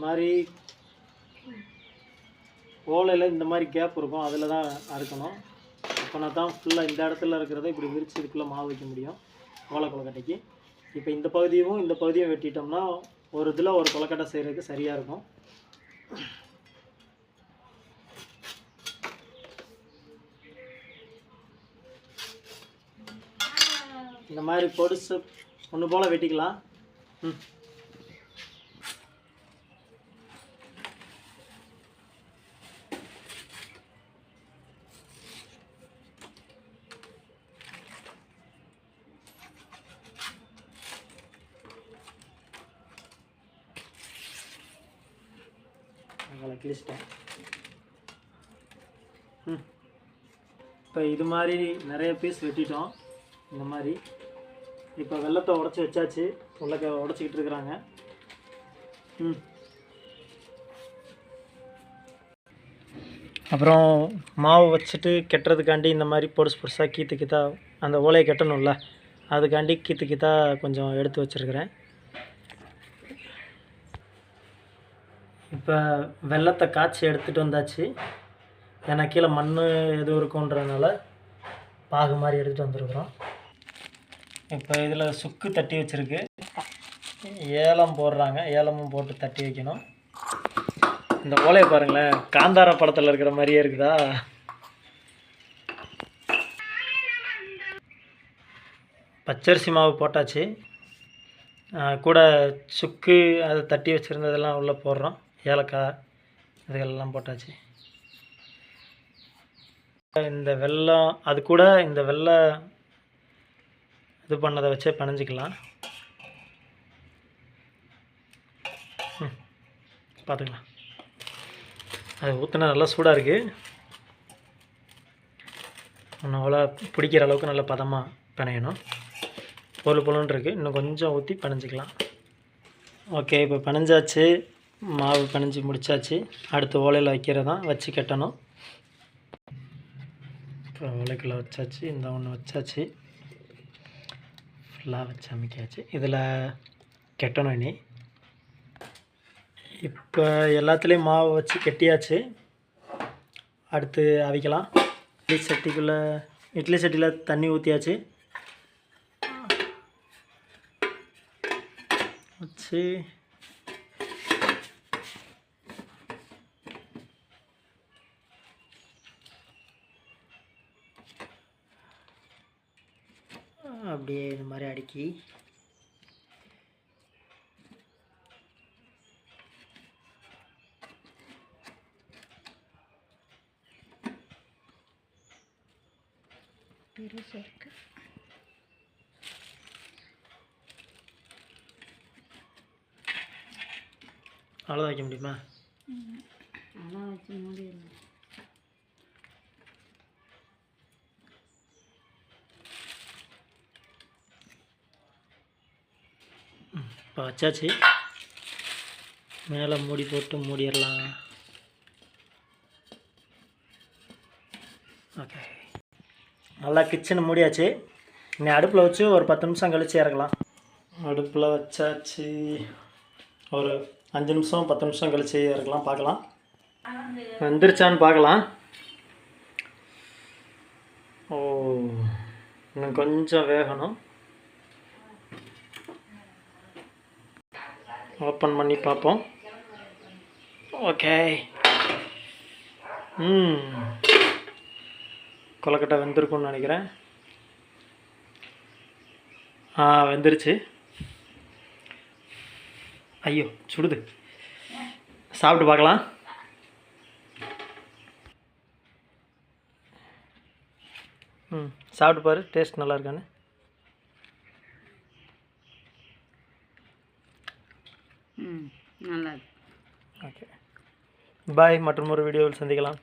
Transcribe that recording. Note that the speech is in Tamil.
மாதிரி ஓலையில் இந்த மாதிரி கேப் இருக்கும், அதில் தான் அறுக்கணும். அப்போனா தான் ஃபுல்லாக இந்த இடத்துல இருக்கிறத இப்படி விரித்து இதுக்குள்ளே மாவு வைக்க முடியும் ஓலை கொழுக்கட்டைக்கு. இப்போ இந்த பகுதியும் வெட்டிட்டோம்னா ஒரு இதில் ஒரு கொழுக்கட்டை செய்கிறதுக்கு சரியாக இருக்கும். இந்த மாதிரி பொடிசு ஒன்று போல் வெட்டிக்கலாம். கிழிச்சிட்டேன். இப்போ இது மாதிரி நிறைய பீஸ் வெட்டிட்டோம். இந்த மாதிரி இப்போ வெல்லத்தை உடச்சி வச்சாச்சு, உள்ள உடச்சிக்கிட்டு இருக்கிறாங்க. அப்புறம் மாவு வச்சுட்டு கெட்டுறதுக்காண்டி இந்த மாதிரி பொடுசாக கீத்தா அந்த ஓலையை கெட்டணும்ல, அதுக்காண்டி கீத்தா கொஞ்சம் எடுத்து வச்சுருக்கிறேன். இப்போ வெல்லத்தை காய்ச்சி எடுத்துகிட்டு வந்தாச்சு. ஏன்னா கீழே மண் எதுவும் இருக்குன்றதுனால பாகு மாதிரி எடுத்துகிட்டு வந்துருக்குறோம். இப்போ இதில் சுக்கு தட்டி வச்சுருக்கு, ஏலம் போடுறாங்க. ஏலமும் போட்டு தட்டி வைக்கணும். இந்த ஓலையை பாருங்களேன், காந்தாரா படத்தில் இருக்கிற மாதிரியே இருக்குதா? பச்சரிசி மாவு போட்டாச்சு, கூட சுக்கு அதை தட்டி வச்சுருந்ததெல்லாம் உள்ளே போடுறோம். ஏலக்காய் இதுகளெல்லாம் போட்டாச்சு. இந்த வெல்லம் அது கூட இந்த வெல்லம் இது பண்ணதை வச்சே பிணைஞ்சிக்கலாம். பார்த்துக்கலாம். அது ஊற்றினா நல்லா சூடாக இருக்குது. இன்னும் அவ்வளோ பிடிக்கிற அளவுக்கு நல்லா பதமாக பிணையணும். பொருளுன்னு இருக்குது, இன்னும் கொஞ்சம் ஊற்றி பிணைஞ்சிக்கலாம். ஓகே, இப்போ பிணைஞ்சாச்சு, மாவு பிணைஞ்சி முடித்தாச்சு. அடுத்து ஓலையில் வைக்கிறதான் வச்சு கட்டணும். இப்போ ஓலைக்குள்ளே வச்சாச்சு, இந்த ஒன்று வச்சாச்சு, ஃபுல்லாக வச்சு அமைக்காச்சு. இதில் கெட்டணும். இனி இப்போ எல்லாத்துலேயும் மாவு வச்சு கெட்டியாச்சு. அடுத்து அவிக்கலாம். இட்லி சட்டியில் தண்ணி ஊற்றியாச்சு. வச்சு அப்படியே இது மாதிரி அடுக்கி இருக்கு. அவ்வளோதான் வைக்க முடியுமா? அதான் வச்சு முடியல. இப்போ வச்சாச்சு. மேலே மூடி போட்டு மூடிடலாம். ஓகே, நல்லா கிச்சன் மூடியாச்சு. இனி அடுப்பில் வச்சு ஒரு 10 நிமிஷம் கழித்து இறக்கலாம். அடுப்பில் வச்சாச்சு. ஒரு 5 நிமிஷம் 10 நிமிஷம் கழித்து இறக்கலாம். பார்க்கலாம் வந்துருச்சான்னு பார்க்கலாம். ஓ, இன்னும் கொஞ்சம் வேகணும். ஓப்பன் பண்ணி பார்ப்போம். ஓகே, கொழுக்கட்டை வெந்திருக்குன்னு நினைக்கிறேன். வெந்துருச்சு. ஐயோ சுடுது. சாப்பிட்டு பார்க்கலாம். சாப்பிட்டு பாரு, டேஸ்ட் நல்லா இருக்கான்னு. நல்லா இருக்கு. ஓகே, பாய். மற்றும் ஒரு வீடியோவில் சந்திக்கலாம்.